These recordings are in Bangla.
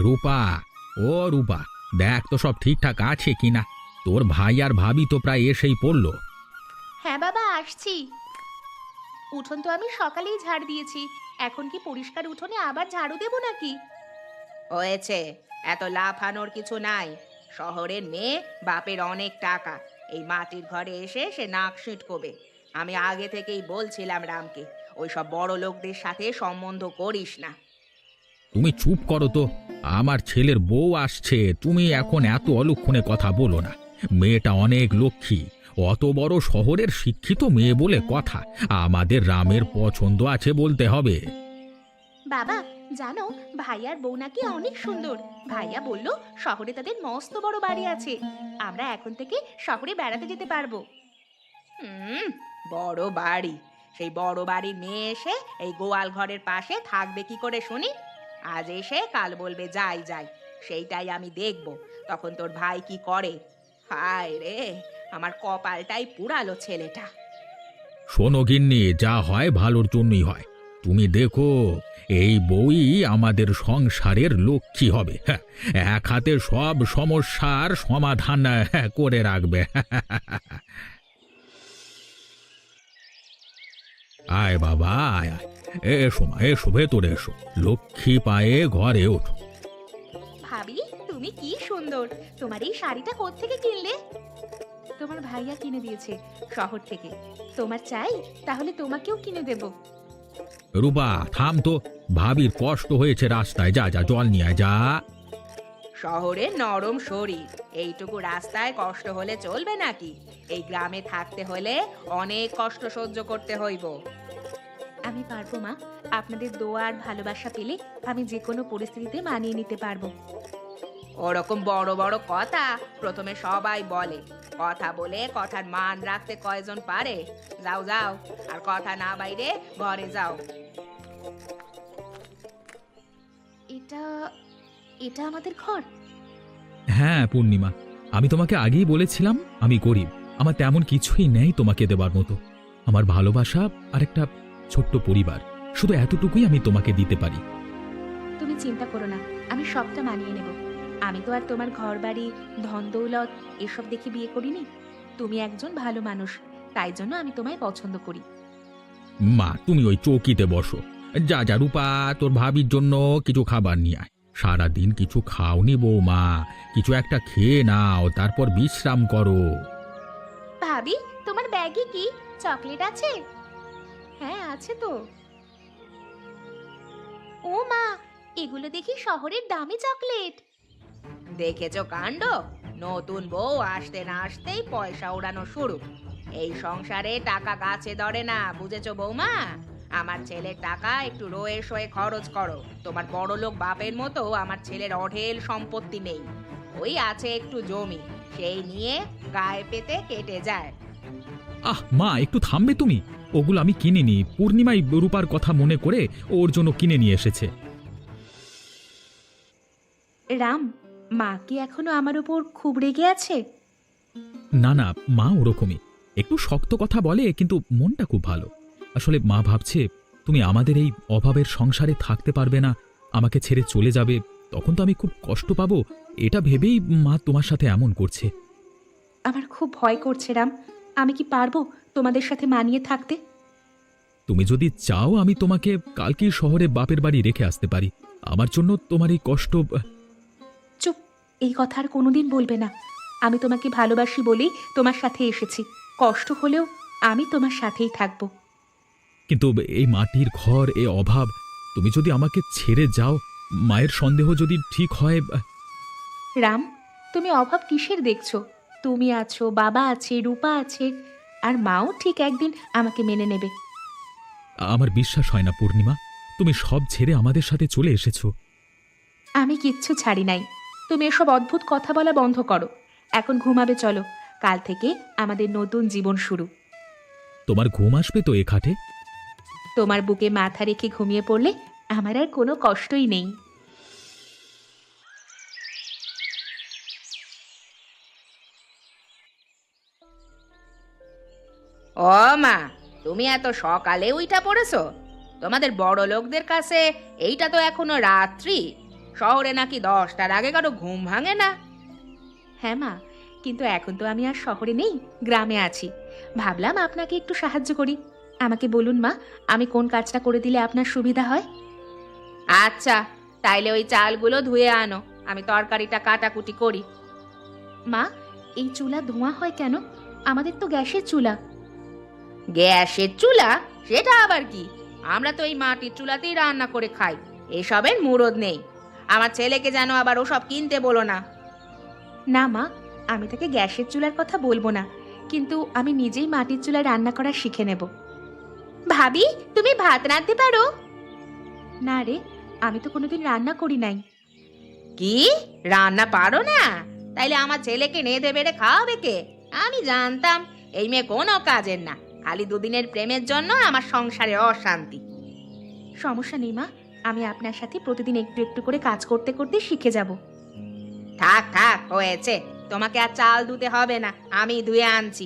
রূপা, ও রূপা, দেখ তো সব ঠিকঠাক আছে কিনা। তোর ভাই আর ভাবি তো প্রায় এসেই পড়লো। হ্যাঁ বাবা, আসছি। উঠোন তো আমি সকালেই ঝাড় দিয়েছি। এখন কি পরিষ্কার উঠোনে আবার ঝাড়ু দেবো নাকি? হয়েছে, এত লাফানোর কিছু নাই। শহরের মেয়ে, বাপের অনেক টাকা, এই মাটির ঘরে এসে সে নাক সিটকোবে। আমি আগে থেকেই বলছিলাম রামকে, ওইসব বড় লোকদের সাথে সম্বন্ধ করিস না। তুমি চুপ করো তো। আমার ছেলের বউ আসছে, তুমি এখন এত অলক্ষণে কথা বলো না। মেয়েটা অনেক লক্ষ্মী, অত বড় শহরের শিক্ষিত মেয়ে বলে কথা। আমাদের রামের পছন্দ আছে বলতে হবে। বাবা, জানো ভাইয়ার বউ নাকি অনেক সুন্দর। ভাইয়া বলল শহরে তাদের মস্ত বড় বাড়ি আছে। আমরা এখন থেকে শহরে বেড়াতে যেতে পারবো। হুম, বড় বাড়ি? সেই বড় বাড়ির মেয়ে এসে এই গোয়াল ঘরের পাশে থাকবে কি করে শুনি? আজ এসে কাল বলবে যাই যাই। সেইটাই আমি দেখব তখন তোর ভাই কি করে। হায় রে, আমার কপালটাই পুরালো ছেলেটা। শোনো গিন্নি, যা হয় ভালোর জন্যই হয়। তুমি দেখো, এই বউই আমাদের সংসারের লক্ষ্মী হবে। হ্যাঁ, এক হাতে সব সমস্যার সমাধান করে রাখবে। আয় বাবা, আয় আয়। এসো মা, এসো ভেতরে এসো। লক্ষ্মী পায়ে ঘরে ওঠো। ভাবি, তুমি কি সুন্দর। তোমার এই শাড়িটা কোত্থেকে কিনলে? তোমার ভাইয়া কিনে দিয়েছে শহর থেকে। তোমার চাই? তাহলে তোমাকেও কিনে দেব। রূপা, থাম তো। ভাবির কষ্ট হয়েছে রাস্তায়, যা যা জল নিয়ে আয়, যা। শহরে নরম শরীর, এইটুকু রাস্তায় কষ্ট হলে চলবে নাকি? এই গ্রামে থাকতে হলে অনেক কষ্ট সহ্য করতে হইব। আমি পারবো মা। আপনাদের দোয়া আর ভালোবাসা পেলে আমি যে কোনো পরিস্থিতিতে মানিয়ে নিতে পারবো। ওরকম বড় বড় কথা প্রথমে সবাই বলে, কথা বলে কথার মান রাখতে কয়জন পারে? যাও যাও, আর কথা না বাইরে ঘরে যাও। এটা এটা আমাদের ঘর? হ্যাঁ পূর্ণিমা, আমি তোমাকে আগেই বলেছিলাম আমি গরিব। আমার তেমন কিছুই নেই তোমাকে দেবার মতো। আমার ভালোবাসা আর একটা ছোট্ট পরিবার, শুধু এতটুকুই আমি তোমাকে দিতে পারি। তুমি চিন্তা করো না, আমি সবটা মানিয়ে নেব। আমি তো আর তোমার ঘর বাড়ি, ধন দৌলত এসব দেখে বিয়ে করিনি। তুমি একজন ভালো মানুষ, তাই জন্য আমি তোমায় পছন্দ করি। মা, তুমি ওই চৌকিতে বসো। যা যা রূপা, তোর ভাবির জন্য কিছু খাবার নিয়ে আয়। সারাদিন কিছু খাওনি বৌমা, কিছু একটা খেয়ে নাও, তারপর বিশ্রাম করো। ভাবি, তোমার ব্যাগে কি চকলেট আছে? হ্যাঁ আছে তো। ও মা, এগুলো দেখি শহরের দামি চকলেট। দেখেছো কাণ্ড? নতুন বউ আসতে না আসতেই পয়সা উড়ানো শুরু। এই সংসারে টাকা গাছে ধরে না, বুঝেছো বৌমা? আমার ছেলের টাকা একটু রয়ে সয়ে খরচ করো। তোমার বড়লোক বাপের মতো আমার ছেলের অঢেল সম্পত্তি নেই। ওই আছে একটু জমি, সেই নিয়ে গায়ে পেতে কেটে যায়। আহ মা, একটু থামবে তুমি? ওগুলো আমি কিনিনি, পূর্ণিমাই রূপার কথা মনে করে ওর জন্য কিনে নিয়ে এসেছে। রাম, মা কি এখনো আমার উপর খুব রেগে আছে? না না, মা ওরকমই। একটু শক্ত কথা বলে, কিন্তু মনটা খুব ভালো। আসলে মা ভাবছে তুমি আমাদের এই অভাবের সংসারে থাকতে পারবে না, আমাকে ছেড়ে চলে যাবে। তখন তো আমি খুব কষ্ট পাবো, এটা ভেবেই মা তোমার সাথে এমন করছে। আমার খুব ভয় করছে রাম। আমি কি পারবো তোমাদের সাথে মানিয়ে থাকতে? তুমি যদি চাও আমি তোমাকে কালকেই শহরে বাপের বাড়ি রেখে আসতে পারি। আমার জন্য তোমার এই কষ্ট। চুপ, এই কথা আর কোনোদিন বলবে না। আমি তোমাকে ভালোবাসি বলেই তোমার সাথে এসেছি। কষ্ট হলেও আমি তোমার সাথেই থাকবো। কিন্তু এই মাটির ঘর, এ অভাব, তুমি যদি আমাকে ছেড়ে যাও, মায়ের সন্দেহ যদি ঠিক হয়। রাম, তুমি অভাব কিসের দেখছো? তুমি আছো, বাবা আছে, রূপা আছে, আর মাও ঠিক একদিন আমাকে মেনে নেবে। আমার বিশ্বাস হয় না পূর্ণিমা, তুমি সব ছেড়ে আমাদের সাথে চলে এসেছো। আমি কিচ্ছু ছাড়ি নাই। তুমি এসব অদ্ভুত কথা বলা বন্ধ করো। এখন ঘুমাবে চলো। কাল থেকে আমাদের নতুন জীবন শুরু। তোমার ঘুম আসবে তো এ খাটে? তোমার বুকে মাথা রেখে ঘুমিয়ে পড়লে আমার আর কোনো কষ্টই নেই। ও মা, তুমি এত সকালে উইঠা পড়েছো? তোমাদের বড় লোকদের কাছে এইটা তো এখনো রাত্রি। শহরে নাকি 10টার আগে কারো ঘুম ভাঙে না। হ্যাঁ মা, কিন্তু এখন তো আমি আর শহরে নেই, গ্রামে আছি। ভাবলাম আপনাকে একটু সাহায্য করি। আমাকে বলুন মা, আমি কোন কাজটা করে দিলে আপনার সুবিধা হয়? আচ্ছা, তাইলে ওই চালগুলো ধুয়ে আনো, আমি তরকারিটা কাটাকুটি করি। মা, এই চুলা ধোঁয়া হয় কেন? আমাদের তো গ্যাসের চুলা। গ্যাসের চুলা? সেটা আবার কি? আমরা তো এই মাটির চুলাতেই রান্না করে খাই, এসবের মুরদ নেই। আমার ছেলেকে যেন আবার ওসব কিনতে বলো না। না মা, আমি তাকে গ্যাসের চুলার কথা বলবো না, কিন্তু আমি নিজেই মাটির চুলায় রান্না করা শিখে নেব। ভাবি, তুমি ভাত রাঁধতে পারো? না রে, আমি তো কোনোদিন রান্না করি নাই। কি, রান্না পারো না? তাইলে আমার ছেলেকে নেদে বেড়ে খাওয়াবে কে? আমি জানতাম এই মেয়ে কোনো কাজের না, খালি দুদিনের প্রেমের জন্য আমার সংসারে অশান্তি। সমস্যা নেই মা, আমি আপনার সাথে প্রতিদিন একটু একটু করে কাজ করতে করতে শিখে যাব। থাক থাক, হয়েছে, তোমাকে আর চাল ধুতে হবে না, আমি ধুয়ে আনছি।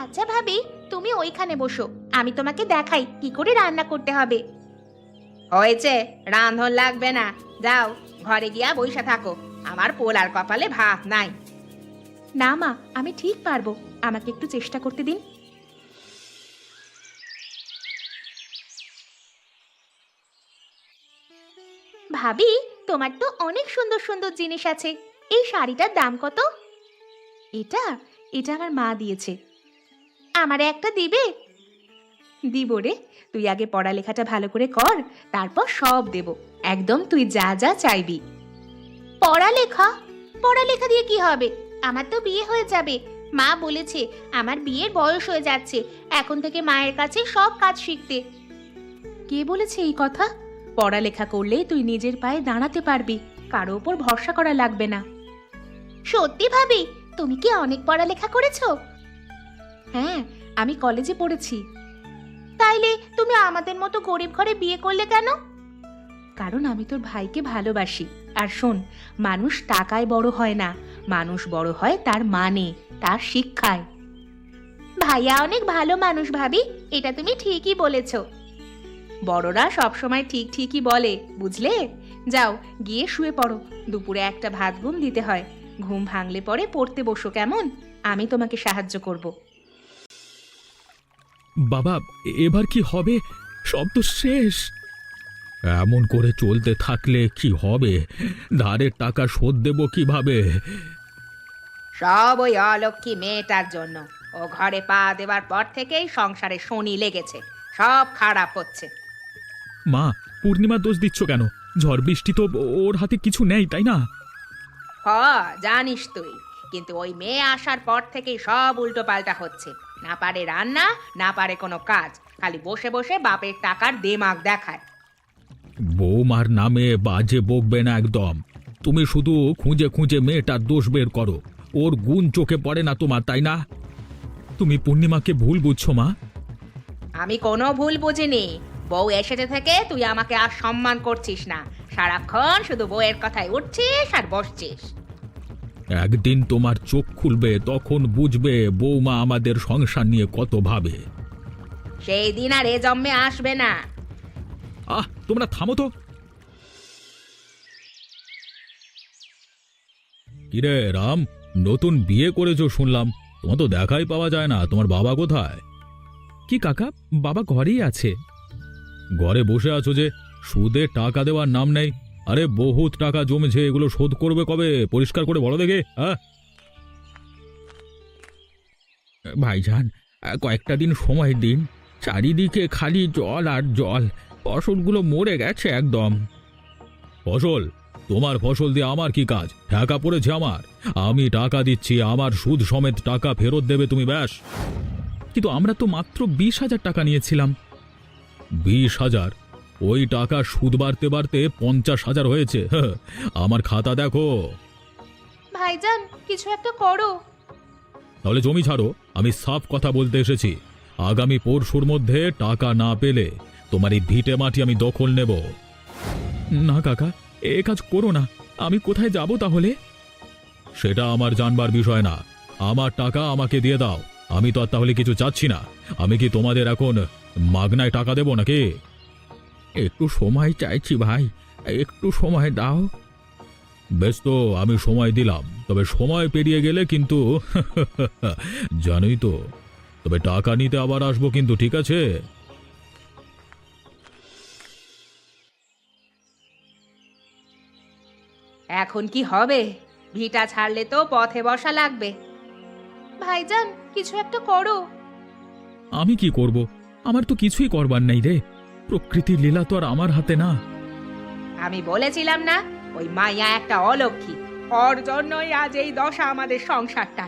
আচ্ছা ভাবি, তুমি ওইখানে বসো, আমি তোমাকে দেখাই কি করে রান্না করতে হবে। হয়েছে, রাঁধন লাগবে না, যাও ঘরে গিয়া বইসা থাকো, আমার পোলার কপালে ভাত নাই। না মা, আমি ঠিক পারবো, আমাকে একটু চেষ্টা করতে দিন। ভাবি, তোমার তো অনেক সুন্দর সুন্দর জিনিস আছে, এই শাড়িটার দাম কত? এটা এটা আমার মা দিয়েছে। আমারে একটা দিবে? দিব রে, তুই আগে পড়ালেখাটা ভালো করে কর, তারপর সব দেব, একদম তুই যা যা চাইবি। পড়ালেখা? পড়ালেখা দিয়ে কি হবে? আমার তো বিয়ে হয়ে যাবে। মা বলেছে আমার বিয়ের বয়স হয়ে যাচ্ছে, এখন থেকে মায়ের কাছে সব কাজ শিখতে। কে বলেছে এই কথা? পড়ালেখা করলেই তুই নিজের পায়ে দাঁড়াতে পারবি, কারো উপর ভরসা করা লাগবে না। সত্যি ভাবি? তুমি কি অনেক পড়ালেখা করেছো? হ্যাঁ, আমি কলেজে পড়েছি। তাইলে তুমি আমাদের মতো গরিব ঘরে বিয়ে করলে কেন? কারণ আমি তোর ভাইকে ভালোবাসি। আর শোন, মানুষ টাকায় বড় হয় না, মানুষ বড় হয় তার মানে, তার শিক্ষায়। ভাইয়া অনেক ভালো মানুষ ভাবি, এটা তুমি ঠিকই বলেছো। বড়রা সবসময় ঠিক ঠিকই বলে, বুঝলে? যাও গিয়ে শুয়ে পড়ো, দুপুরে একটা ভাত ঘুম দিতে হয়, ঘুম ভাঙলে পরে পড়তে বসো, কেমন? আমি তোমাকে সাহায্য করব। বাবা, এবার কি হবে? সব তো শেষ। এমন করে চলতে থাকলে কি হবে? ধারের টাকা শোধ দেব কিভাবে? সব ওই অলক্ষী মেয়েটার জন্য। ও ঘরে পা দেবার পর থেকেই সংসারে শনি লেগেছে, সব খারাপ হচ্ছে। মা, পূর্ণিমার দোষ দিচ্ছ কেন? ঝড় বৃষ্টি তো ওর হাতে কিছু নেই, তাই না? হ, জানিস তুই, কিন্তু ওই মেয়ে আসার পর থেকেই সব উল্টো পাল্টা হচ্ছে। না পারে রান্না, না পারে কোনো কাজ, খালি বসে বসে বাপের টাকার দেমাগ দেখায়। বৌমার নামে বাজে বকবে না একদম। তুমি শুধু খুঁজে খুঁজে মেয়েটার দোষ বের করো, ওর গুণ চোখে পড়ে না তোমার, তাই না? তুমি পূর্ণিমাকে ভুল বুঝছো মা। আমি কোনো ভুল বুঝিনি। বউ এসেছে থেকে তুই আমাকে আর সম্মান করছিস না, সারাক্ষণ শুধু বউয়ের কথায় উঠছিস আর বসছিস। একদিন তোমার চোখ খুলবে, তখন বুঝবে বৌমা আমাদের সংসার নিয়ে কত ভাবে। সেই দিন আর এ জন্মে আসবে না। তোমরা থামো তো। কিরে রাম, নতুন বিয়ে করেছো শুনলাম, তোমার তো দেখাই পাওয়া যায় না, তোমার বাবা কোথায়? কি কাকা, বাবা ঘরেই আছে। ঘরে বসে আছো যে, সুদে টাকা দেওয়ার নাম নেই। আরে বহুত টাকা জমেছে, এগুলো শোধ করবে কবে? পরিষ্কার করে বলো দেখে। ভাইজান, কয়েকটা দিন সময় দিন, চারিদিকে খালি জল আর জল, ফসলগুলো মরে গেছে একদম। ফসল? তোমার ফসল দিয়ে আমার কি কাজ? টাকা পড়েছে আমার, আমি টাকা দিচ্ছি, আমার সুদ সমেত টাকা ফেরত দেবে তুমি, ব্যাস। কিন্তু আমরা তো মাত্র 20,000 টাকা নিয়েছিলাম। 20,000? ওই টাকা সুদ বাড়তে বাড়তে 50,000 হয়েছে। আমার খাতা দেখো। ভাইজান, কিছু একটা করো। তাহলে জমি ছাড়ো, আমি সাফ কথা বলতে এসেছি। আগামী পরশুর মধ্যে টাকা না পেলে তোমার এই ভিটে মাটি আমি দখল নেব। না কাকা, এ কাজ করো না, আমি কোথায় যাব তাহলে? সেটা আমার জানবার বিষয় না, আমার টাকা আমাকে দিয়ে দাও। আমি তো আর তাহলে কিছু চাচ্ছি না। আমি কি তোমাদের এখন মাগনায় টাকা দেব নাকি? একটু সময় চাইছি ভাই, একটু সময় দাও। বেশ, তো আমি সময় দিলাম, তবে সময় পেরিয়ে গেলে কিন্তু জানোই তো, তবে টাকা নিতে আবার আসবো কিন্তু, ঠিক আছে? এখন কি হবে? ভিটা ছাড়লে তো পথে বসা লাগবে। ভাইজান, কিছু একটা করো। আমি কি করব? আমার তো কিছুই করবার নেই রে। প্রকৃতির লীলা তো আর আমার হাতে না। আমি বলেছিলাম না, ওই মাইয়া একটা অলক্ষী। ওর জন্যই আজ এই দশা আমাদের সংসারটা।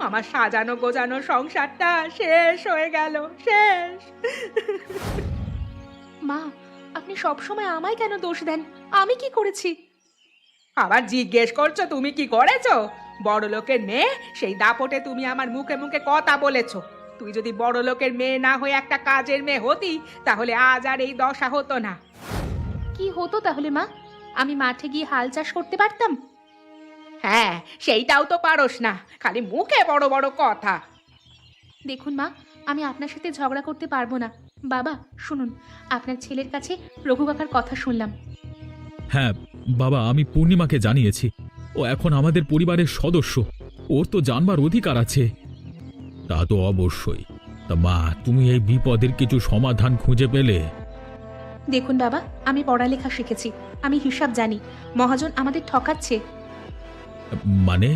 আমার সাজানো গোজানো সংসারটা শেষ হয়ে গেল, শেষ। মা, আপনি সব সময় আমায় কেন দোষ দেন? আমি কি করেছি? আবার জিজ্ঞেস করছো তুমি কি করেছো? বড় লোকের মেয়ে, সেই দাপটে তুমি আমার মুখে মুখে কথা বলেছো। তুই যদি বড় লোকের মেয়ে না হয়ে একটা কাজের মেয়ে হতি, তাহলে আজ আর এই দশা হতো না। কি হতো তাহলে মা? আমি মাঠে গিয়ে হাল চাষ করতে পারতাম। হ্যাঁ, সেইটাও তো পারোস না, খালি মুখে বড় বড় কথা। দেখুন মা, আমি আপনার সাথে ঝগড়া করতে পারবো না। বাবা শুনুন, আপনার ছেলের কাছে রঘু কাকার কথা শুনলাম। হ্যাঁ বাবা, আমি পূর্ণিমাকে জানিয়েছি। ও এখন আমাদের পরিবারের সদস্য, ওর তো জানবার অধিকার আছে। তা তো অবশ্যই। তা মা, তুমি এই বিপদের কিছু সমাধান খুঁজে পেলে? দেখুন বাবা, আমি পড়ালেখা শিখেছি, আমি হিসাব জানি। মহাজন আমাদের ঠকাচ্ছে। মানে,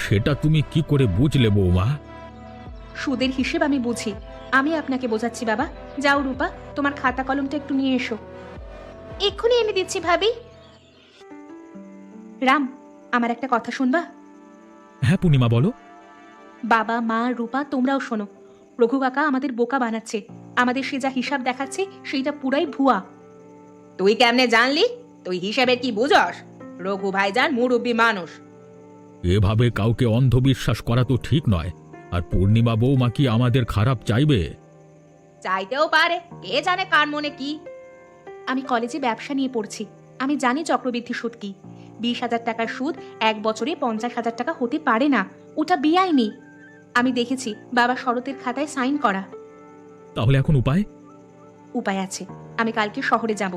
সেটা তুমি কি করে বুঝলে বৌমা? সুদের হিসেব আমি বুঝি। আমি আপনাকে বোঝাচ্ছি বাবা। যাও রূপা, তোমার খাতা কলমটা একটু নিয়ে এসো। এক্ষুনি এনে দিচ্ছি ভাবি। রাম, আমার একটা কথা শুনবা? হ্যাঁ পূর্ণিমা, বলো। বাবা, মা, রূপা, তোমরাও শোনো। রঘু কাকা আমাদের বোকা বানাচ্ছে। আমাদের সে যা হিসাব দেখাচ্ছে সেইটা পুরাই ভুয়া। তুই কেমনে জানলি? তুই হিসাবের কি বুঝস? রঘু ভাইজান মুরব্বী মানুষ। এভাবে কাউকে অন্ধবিশ্বাস করা তো ঠিক নয়। আর পূর্ণিমা বৌমা কি আমাদের খারাপ চাইবে? চাইতেও পারে, কে জানে কার মনে কি। আমি কলেজে ব্যবসা নিয়ে পড়ছি। আমি জানি চক্রবৃদ্ধি সুদ কি। 20,000 টাকার সুদ 1 বছরে 50,000 টাকা হতে পারে না। ওটা বেআইনি। আমি দেখেছি বাবা শরতের খাতায় সাইন করা। তাহলে এখন উপায়? উপায় আছে। আমি কালকে শহরে যাব।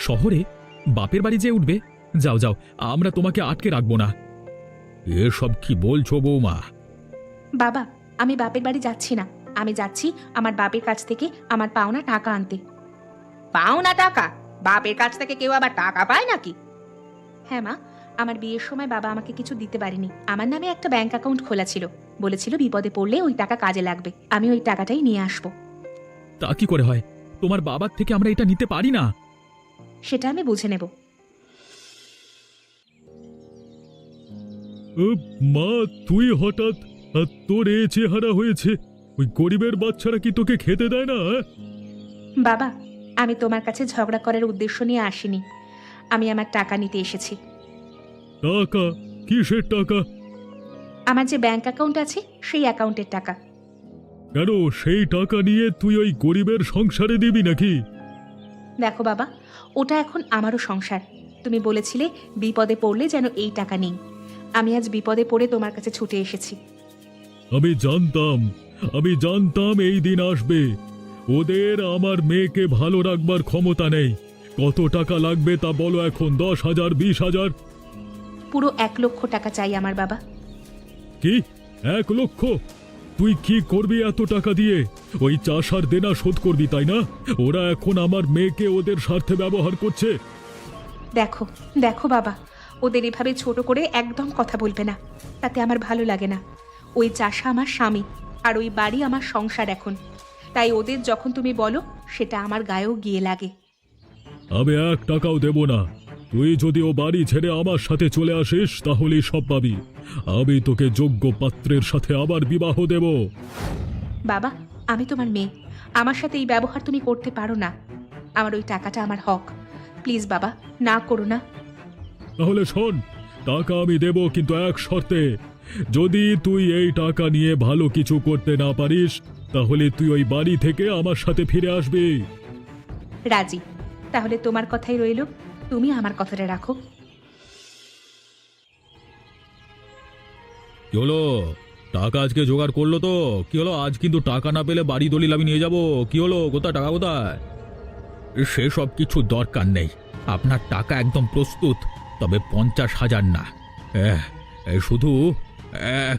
শহরে? বাপের বাড়ি যেয়ে উঠবে? যাও যাও, আমরা তোমাকে আটকে রাখবো না। এসব কি বলছো বৌমা? বাবা, আমি বাপের বাড়ি যাচ্ছি না। আমি যাচ্ছি আমার বাপের কাছ থেকে আমার পাওনা টাকা আনতে। পাওনা টাকা? বাপের কাছ থেকে কেউ আবার টাকা পায় নাকি? হ্যাঁ মা, আমার বিয়ের সময় বাবা আমাকে কিছু দিতে পারেনি। আমার নামে একটা ব্যাংক অ্যাকাউন্ট খোলা ছিল। বলেছিল বিপদে পড়লে ওই টাকা কাজে লাগবে। আমি ওই টাকাটাই নিয়ে আসবো। তা কি করে হয়? তোমার বাবার থেকে আমরা এটা নিতে পারি না। সেটা আমি বুঝে নেব। মা, তুই হঠাৎ তোর এ চেহারা হয়েছে? ওই গরিবের বাচ্চারা কি তোকে খেতে দেয় না? বাবা, আমি তোমার কাছে ঝগড়া করার উদ্দেশ্য নিয়ে আসিনি। আমি আমার টাকা নিতে এসেছি। টাকা? কিসের টাকা? আমার যে ব্যাংক অ্যাকাউন্ট আছে সেই অ্যাকাউন্টের টাকা। কেন, সেই টাকা নিয়ে তুই ওই গরিবের সংসারে দিবি নাকি? দেখো বাবা, ওটা এখন আমারও সংসার। তুমি বলেছিলে বিপদে পড়লে যেন এই টাকা নেই। আমি আজ বিপদে পড়ে তোমার কাছে ছুটে এসেছি। আমি জানতাম এই দিন আসবে। ওদের আমার মেয়েকে ভালো রাখবার ক্ষমতা নেই। কত টাকা লাগবে তা বলো এখন? 10,000, 20,000? পুরো 1 লক্ষ টাকা চাই আমার বাবা। কি? 1 লক্ষ? তুই কি করবি এত টাকা দিয়ে? ওই চাষার দেনা শোধ করবি, তাই না? ওরা এখন আমার মেয়েকে ওদের স্বার্থে ব্যবহার করছে। দেখো দেখো বাবা, ওদের এভাবে ছোট করে একদম কথা বলবে না। তাতে আমার ভালো লাগে না। ওই চাষা আমার স্বামী, আর ওই বাড়ি আমার সংসার এখন। তাই ওদের যখন তুমি বলো, সেটা আমার গায়েও গিয়ে লাগে। আমি 1 টাকাও দেব না। তুই যদি ও বাড়ি ছেড়ে আমার সাথে চলে আসিস, তাহলেই সব পাবি। আমি তোকে যোগ্য পাত্রের সাথে আবার বিবাহ দেব। বাবা, আমি তোমার মেয়ে। আমার সাথে এই ব্যবহার তুমি করতে পারো না। আমার ওই টাকাটা আমার হক। প্লিজ বাবা, না করো না। তাহলে শোন, টাকা আমি দেব, কিন্তু এক শর্তে। যদি তুই এই টাকা নিয়ে ভালো কিছু করতে না পারিস, তাহলে তুই ওই বাড়ি থেকে আমার সাথে ফিরে আসবি। রাজি। তাহলে তোমার কথাই রইল। তুমি আমার কথাটা রাখো। কি হলো? টাকা আজকে জোগাড় করলো তো? কি হলো, আজ কিন্তু টাকা না পেলে বাড়ি দলিল আমি নিয়ে যাব। কি হলো, কোথায় টাকা, কোথায়? সেসব কিছু দরকার নেই। আপনার টাকা একদম প্রস্তুত, তবে 50,000 না, শুধু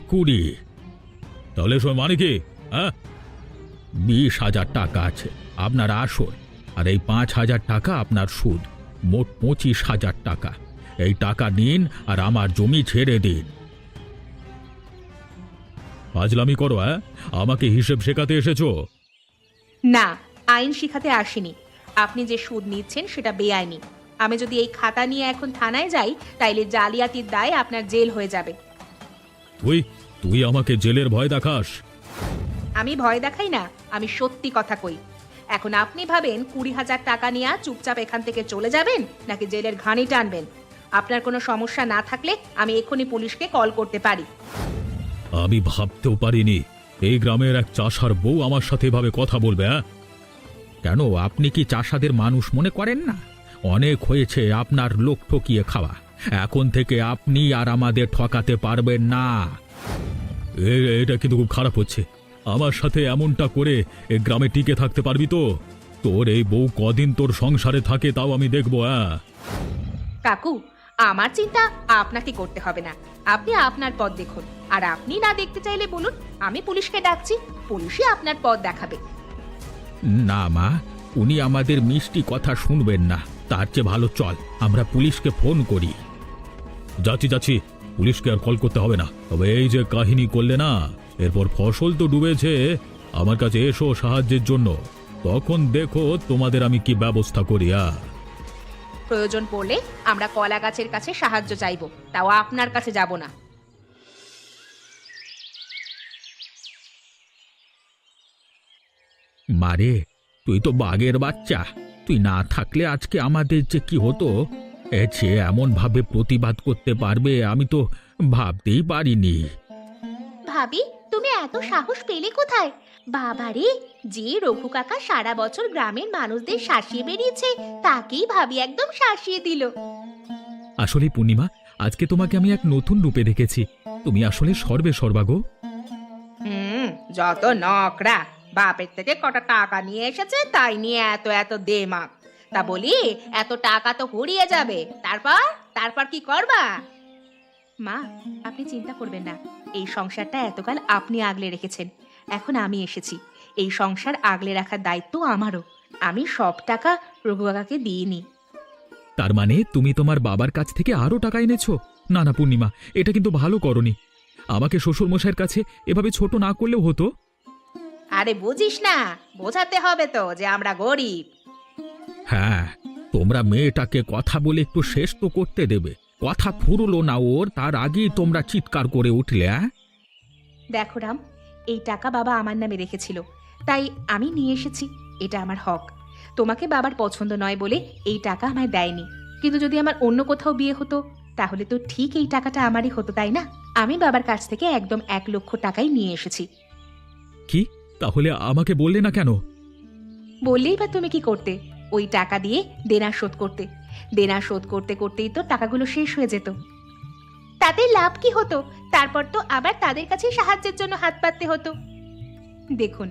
20। তাহলে সময় মানে কি? হ্যাঁ, 20,000 টাকা আছে আপনার আসল, আর এই 5,000 টাকা আপনার সুদ, মোট 25,000 টাকা। এই টাকা নিন আর আমার জমি ছেড়ে দিন। ফাজলামি করো? আমাকে হিসেব শেখাতে এসেছো? না, আইন শিখাতে আসিনি। আপনি যে সুদ নিচ্ছেন সেটা বেআইনি। আমি যদি এই খাতা নিয়ে এখন থানায় যাই তাইলে জালিয়াতির দায়ে আপনার জেল হয়ে যাবে। তুই তুই আমাকে জেলের ভয় দেখাস? আমি ভয় দেখাই না, আমি সত্যি কথা কই। এখন আপনি ভাবেন 20,000 টাকা নিয়ে চুপচাপ এখান থেকে চলে যাবেন নাকি জেলের ঘানি টানবেন? আপনার কোনো সমস্যা না থাকলে আমি এক্ষুনি পুলিশকে কল করতে পারি। আমি ভাবতেও পারিনি এই গ্রামের এক চাষার বউ আমার সাথে এভাবে কথা বলবে। কেন, আপনি কি চাষাদের মানুষ মনে করেন না? অনেক হয়েছে আপনার লোক ঠকিয়ে খাওয়া, এখন থেকে আপনি আর আমাদের ঠকাতে পারবেন না। এটা কিন্তু খুব খারাপ হচ্ছে। আমার সাথে এমনটা করে এ গ্রামে টিকে থাকতে পারবি তো? তোর এই বউ কদিন তোর সংসারে থাকে তাও আমি দেখবো। কাকু, আমার চিন্তা আপনাকে করতে হবে না। আপনি আপনার পথ দেখুন, আর আপনি না দেখতে চাইলে বলুন, আমি পুলিশকে ডাকছি, পুলিশই আপনার পথ দেখাবে। না মা, উনি আমাদের মিষ্টি কথা শুনবেন না। তার চেয়ে ভালো চল আমরা পুলিশকে ফোন করি। যাচ্ছি, পুলিশকে আর কল করতে হবে না। তবে এই যে কাহিনী করলে না, এরপর ফসল তো ডুবেছে, আমার কাছে এসো সাহায্যের জন্য, তখন দেখো তোমাদের আমি কি ব্যবস্থা করি। প্রয়োজন পড়লে আমরা কলা গাছের কাছে সাহায্য চাইব, তাও আপনার কাছে যাব না। মারে, তুই তো বাঘের বাচ্চা, তুই না থাকলে আজকে আমাদের যে কি হতো, সে এমন ভাবে প্রতিবাদ করতে পারবে আমি তো ভাবতেই পারিনি। ভাবি, তুমি এত সাহস পেলে কোথায়? বাবারে, যে রঘু কাকা সারা বছর গ্রামের মানুষদের শাসিয়ে বেরিয়েছে, তাকেই ভাবি একদম শাসিয়ে দিল। আসলে পূর্ণিমা, আজকে তোমাকে আমি এক নতুন রূপে দেখেছি। তুমি আসলে সর্বে সর্বা গো। যত নকরা, বাপের থেকে কটা টাকা নিয়ে এসেছে তাই নিয়ে এত এত দেমাক। তা বলি, এত টাকা তো ফুরিয়ে যাবে, তারপর কি করবা? মা, আপনি চিন্তা করবেন না। এই সংসারটা এতকাল আপনি আগলে রেখেছেন, এখন আমি এসেছি, এই সংসার আগলে রাখার দায়িত্ব আমারও। আমি সব টাকা রঘু কাকাকে দিইনি। তার মানে তুমি তোমার বাবার কাছ থেকে আরো টাকা এনেছো? না না পূর্ণিমা, এটা কিন্তু ভালো করনি। আমাকে শ্বশুর মশাইয়ের কাছে এভাবে ছোট না করলেও হতো। আরে বুঝিস না, বোঝাতে হবে তো যে আমরা গরিব। হ্যাঁ, তোমরা মেয়েটাকে কথা বলে একটু শেষ তো করতে দেবে। কথা ফুরলো না ওর, তার আগেই তোমরা চিৎকার করে উঠলে। দেখো রাম, এই টাকা বাবা আমার নামে রেখেছিল, তাই আমি নিয়ে এসেছি। এটা আমার হক। তোমাকে বাবার পছন্দ নয় বলে এই টাকা আমায় দেয়নি, কিন্তু যদি আমার অন্য কোথাও বিয়ে হতো তাহলে তো ঠিক এই টাকাটা আমারই হতো, তাই না? আমি বাবার কাছ থেকে একদম 1,00,000 টাকাই নিয়ে এসেছি। কি? তাহলে আমাকে বললে না কেন? বললেই বা তুমি কি করতে? ওই টাকা দিয়ে দেনা শোধ করতে। দেনা শোধ করতে করতেই তো টাকাগুলো শেষ হয়ে যেত। তাতে লাভ কি হতো? তারপর তো আবার তাদের কাছে সাহায্যের জন্য হাত পাততে হতো। দেখুন,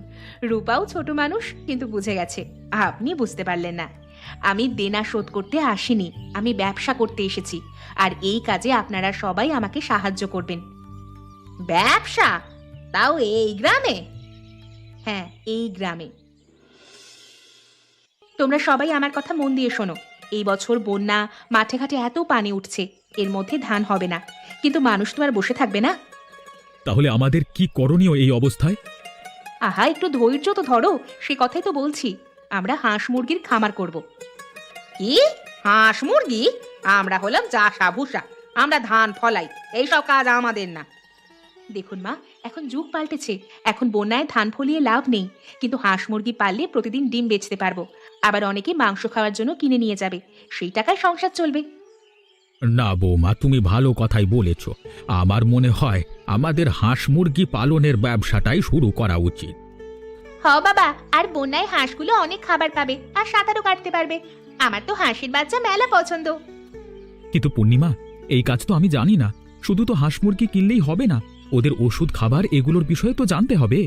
রূপাও ছোট মানুষ, কিন্তু বুঝে গেছে। আপনি বুঝতে পারলেন না। আমি দেনা শোধ করতে আসিনি, আমি ব্যবসা করতে এসেছি, আর এই কাজে আপনারা সবাই আমাকে সাহায্য করবেন। ব্যবসা? তাও এই গ্রামে? হ্যাঁ, এই গ্রামে। তোমরা সবাই আমার কথা মন দিয়ে শোনো। এই বছর বন্যা, মাঠে ঘাটে এত পানি উঠছে, এর মধ্যে ধান হবে না, কিন্তু মানুষ তো আর বসে থাকবে না। তাহলে আমাদের কি করণীয় এই অবস্থায়? আহা, একটু ধৈর্য তো ধরো, সে কথাই তো বলছি। আমরা হাঁস মুরগির খামার করব। কি হাঁস মুরগি? আমরা হলাম চাষা ভুষা, আমরা ধান ফলাই, এইসব কাজ আমাদের না। দেখুন মা, এখন যুগ পাল্টেছে, এখন বন্যায় ধান ফলিয়ে লাভ নেই, কিন্তু হাঁস মুরগি পাললে প্রতিদিন ডিম বেচতে পারবো, আবার অনেকে মাংস খাওয়ার জন্য কিনে নিয়ে যাবে, সেই টাকায় সংসার চলবে। না বৌমা, তুমি ভালো কথাই বলেছ। আমার মনে হয় আমাদের হাঁস মুরগি পালনের ব্যবসাটাই শুরু করা উচিত। হ বাবা, আর বন্যায় হাঁসগুলো অনেক খাবার পাবে আর সাঁতারও কাটতে পারবে। আমার তো হাঁসের বাচ্চা মেলা পছন্দ। কিন্তু পূর্ণিমা, এই কাজ তো আমি জানি না। শুধু তো হাঁস মুরগি কিনলেই হবে না, ওদের ওষুধ খাবার এগুলোর বিষয়ে তো জানতে হবে।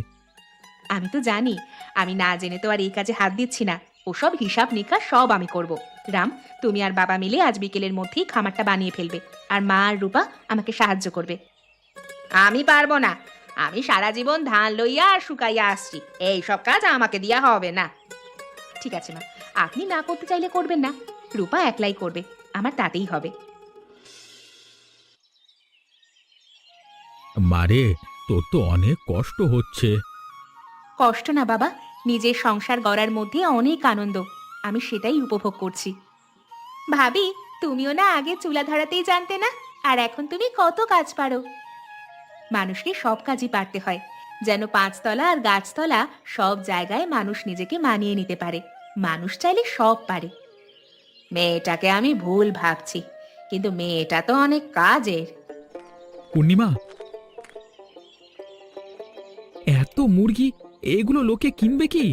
আমি তো জানি, আমি না জেনে তো আর এই কাজে হাত দিচ্ছি না। ওসব হিসাব নিকাশ সব আমি করব। রাম, তুমি আর বাবা মিলে আজ বিকেলের মধ্যেই খামারটা বানিয়ে ফেলবে, আর মা আর রূপা আমাকে সাহায্য করবে। আমি পারবো না, আমি সারা জীবন ধান লইয়া আর শুকাইয়া আসছি, এই সব কাজ আমাকে দিয়া হবে না। ঠিক আছে মা, আপনি না করতে চাইলে করবেন না, রূপা একলাই করবে, আমার তাতেই হবে। মারে, তোর তো অনেক কষ্ট হচ্ছে। কষ্ট না বাবা, নিজের সংসার গড়ার মধ্যে অনেক আনন্দ, আমি সেটাই উপভোগ করছি। ভাবি, তুমিও না আগে চুলা ধরাতেই জানতে না, আর এখন তুমি কত কাজ পারো। মানুষকে সব কাজই পারতে হয়, যেন পাঁচতলা আর গাছতলা সব জায়গায় মানুষ নিজেকে মানিয়ে নিতে পারে। মানুষ চাইলে সব পারে। মেয়েটাকে আমি ভুল ভাবছি, কিন্তু মেয়েটা তো অনেক কাজের। পূর্ণিমা, এত মুরগি, এগুলো লোকে কিনবে কি?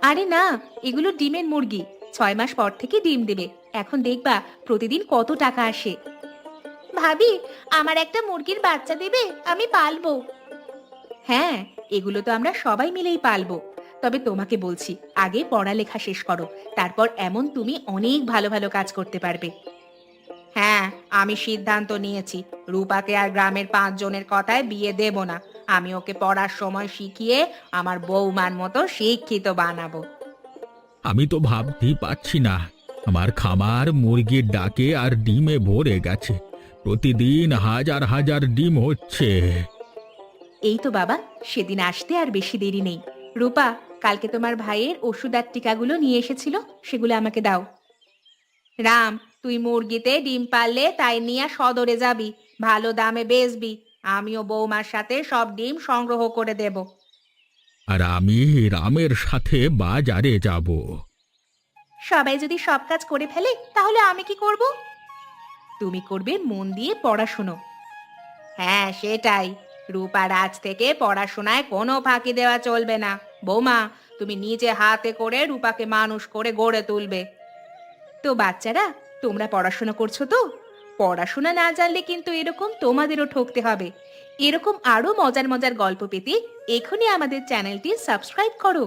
আরে না, এগুলো ডিমের মুরগি, 6 মাস পর থেকে ডিম দেবে। এখন দেখবা প্রতিদিন কত টাকা আসে। ভাবি, আমার একটা মুরগির বাচ্চা দেবে, আমি পালবো। হ্যাঁ, এগুলো তো আমরা সবাই মিলেই পালবো। তবে তোমাকে বলছি, আগে পড়ালেখা শেষ করো, তারপর এমন তুমি অনেক ভালো ভালো কাজ করতে পারবে। হ্যাঁ, আমি সিদ্ধান্ত নিয়েছি, রূপাকে আর গ্রামের 5 জনের কথায় বিয়ে দেব না। আমি ওকে পড়ার সময় শিখিয়ে আমার বৌমার মতো শিক্ষিত বানাবো। আমি তো ভাবতেই পারছি না, আমার খামার মুরগির ডাকে আর ডিমে ভরে গেছে। প্রতিদিন হাজার হাজার ডিম হচ্ছে। এই তো বাবা, সেদিন আসতে আর বেশি দেরি নেই। রূপা, কালকে তোমার ভাইয়ের ওষুধ আর টিকাগুলো নিয়ে এসেছিল, সেগুলো আমাকে দাও। রাম, তুই মুরগিতে ডিম পারলে তাই নিয়ে সদরে যাবি, ভালো দামে বেচবি। আমিও বৌমার সাথে সব ডিম সংগ্রহ করে দেব। আর আমি রামের সাথে বাজারে যাব। সবাই যদি সব কাজ করে ফেলে, তাহলে আমি কি করব? তুমি করবে মন দিয়ে পড়াশুনো। হ্যাঁ, সেটাই। রূপার আজ থেকে পড়াশোনায় কোনো ফাঁকি দেওয়া চলবে না। বৌমা, তুমি নিজে হাতে করে রূপাকে মানুষ করে গড়ে তুলবে। তো বাচ্চারা, তোমরা পড়াশোনা করছো তো? পড়াশোনা না জানলে কিন্তু এরকম তোমাদেরও ঠকতে হবে। এরকম আরো মজার মজার গল্প পেতে এখনই আমাদের চ্যানেলটি সাবস্ক্রাইব করো।